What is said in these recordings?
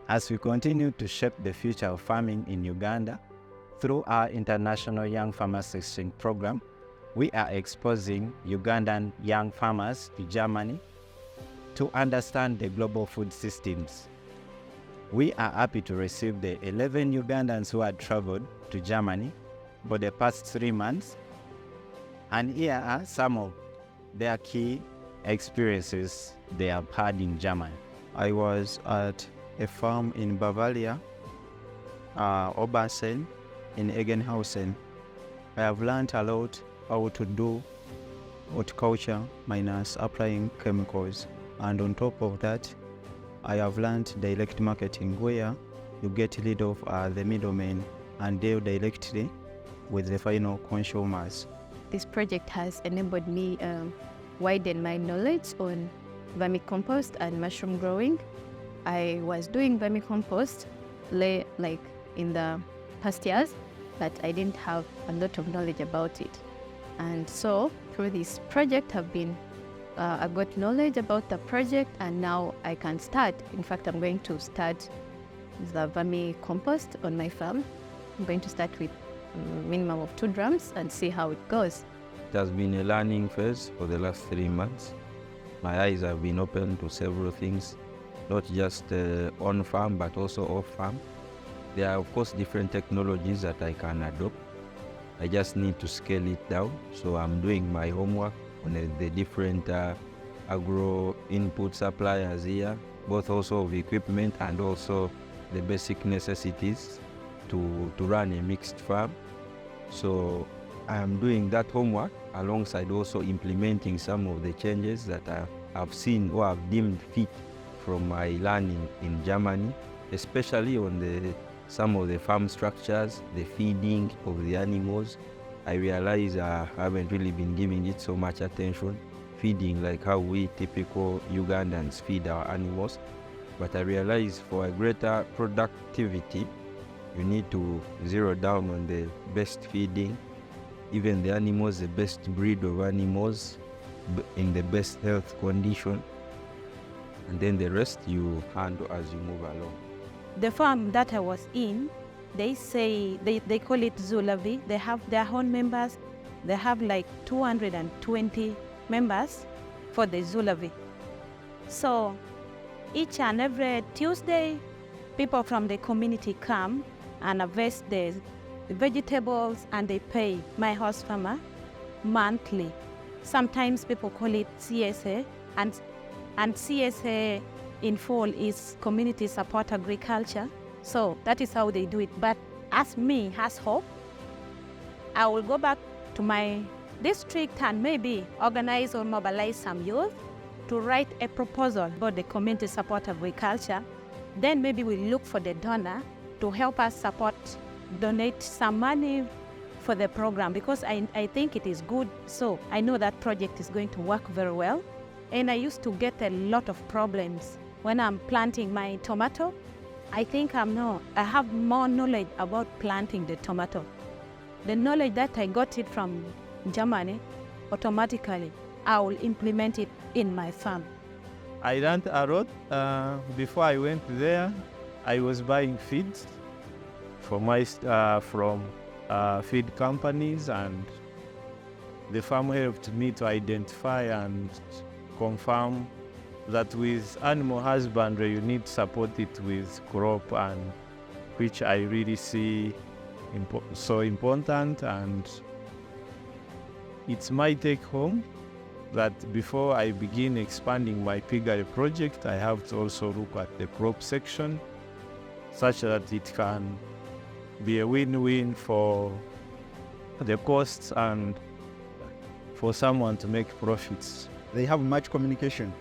As we continue to shape the future of farming in Uganda through our International Young Farmers Exchange Program, we are exposing Ugandan young farmers to Germany to understand the global food systems. We are happy to receive the 11 Ugandans who had traveled to Germany for the past 3 months, and here are some of their key experiences they have had in Germany. I was at a farm in Bavaria, Obersen, in Egenhausen. I have learned a lot how to do horticulture minus applying chemicals. And on top of that, I have learned direct marketing, where you get rid of the middlemen and deal directly with the final consumers. This project has enabled me widen my knowledge on vermicompost and mushroom growing. I was doing vermicompost like in the past years, but I didn't have a lot of knowledge about it. And so through this project I got knowledge about the project, and now I can start. In fact, I'm going to start the vermicompost on my farm. I'm going to start with a minimum of 2 drums and see how it goes. It has been a learning phase for the last 3 months. My eyes have been open to several things, not just on farm but also off farm. There are of course different technologies that I can adopt. I just need to scale it down. So I'm doing my homework on the different agro input suppliers here, both also of equipment and also the basic necessities to run a mixed farm. So I am doing that homework alongside also implementing some of the changes that I've seen or have deemed fit from my learning in Germany, especially on some of the farm structures, the feeding of the animals. I realize I haven't really been giving it so much attention, feeding like how we typical Ugandans feed our animals. But I realize for a greater productivity, you need to zero down on the best feeding, even the animals, the best breed of animals in the best health condition, and then the rest you handle as you move along. The farm that I was in, they say, they call it Zulavi. They have their own members. They have like 220 members for the Zulavi. So each and every Tuesday, people from the community come and harvest the vegetables, and they pay my host farmer monthly. Sometimes people call it CSA, and CSA in full is community support agriculture. So that is how they do it. But as me, as Hope, I will go back to my district and maybe organize or mobilize some youth to write a proposal about the community support agriculture. Then maybe we look for the donor to help us donate some money for the program, because I think it is good. So I know that project is going to work very well. And I used to get a lot of problems when I'm planting my tomato. I think I have more knowledge about planting the tomato. The knowledge that I got it from Germany, automatically I will implement it in my farm. I learned a lot. Before I went there, I was buying feeds from feed companies, and the farm helped me to identify and confirm that with animal husbandry you need to support it with crop, and which I really see so important. And it's my take home that before I begin expanding my piggery project, I have to also look at the crop section such that it can be a win-win for the costs and for someone to make profits. They have much communication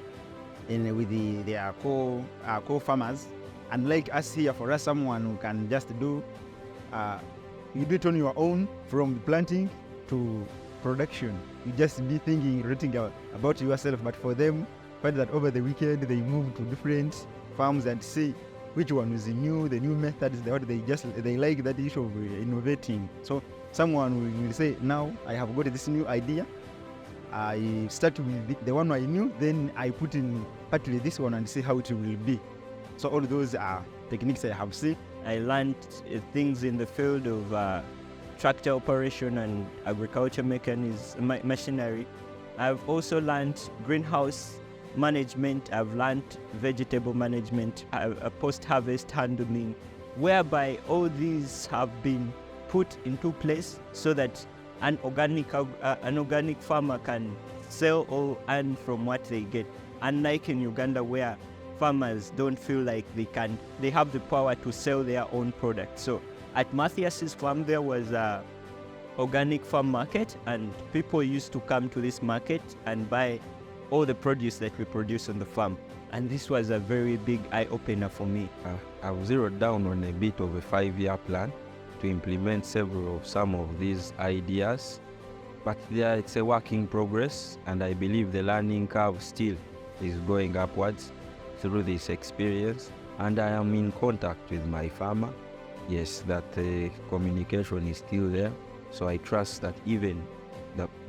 with their co-farmers, and like us here, for us, someone who can just do you do it on your own from planting to production. You just be writing about yourself, but for them, find that over the weekend they move to different farms and see which one is the new methods, they like that issue of innovating. So someone will say, now I have got this new idea. I start with the one I knew, then I put in partly this one and see how it will be. So all those are techniques I have seen. I learned things in the field of tractor operation and agriculture machinery. I've also learned greenhouse management. I've learned vegetable management, post-harvest handling, whereby all these have been put into place so that an organic farmer can sell or earn from what they get. Unlike in Uganda, where farmers don't feel like they have the power to sell their own product. So at Matthias's farm, there was a organic farm market, and people used to come to this market and buy all the produce that we produce on the farm. And this was a very big eye-opener for me. I've zeroed down on a bit of a 5-year plan to implement some of these ideas, but it's a work in progress, and I believe the learning curve still is going upwards through this experience. And I am in contact with my farmer. Yes, that communication is still there. So I trust that even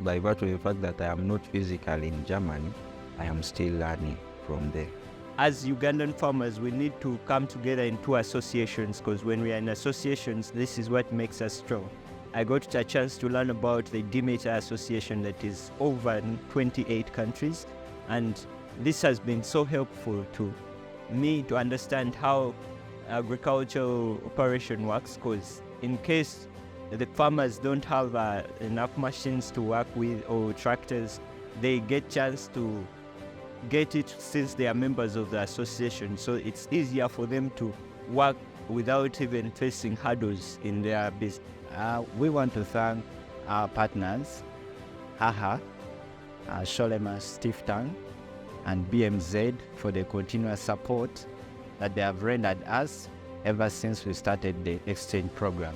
by virtue of the fact that I am not physically in Germany, I am still learning from there. As Ugandan farmers, we need to come together into associations, because when we are in associations, this is what makes us strong. I got a chance to learn about the Demeter Association that is over in 28 countries, and this has been so helpful to me to understand how agricultural operation works, because in case the farmers don't have enough machines to work with or tractors, they get chance to get it since they are members of the association. So it's easier for them to work without even facing hurdles in their business. We want to thank our partners, HAHA, Sholema Stiftung, and BMZ for the continuous support that they have rendered us ever since we started the exchange program.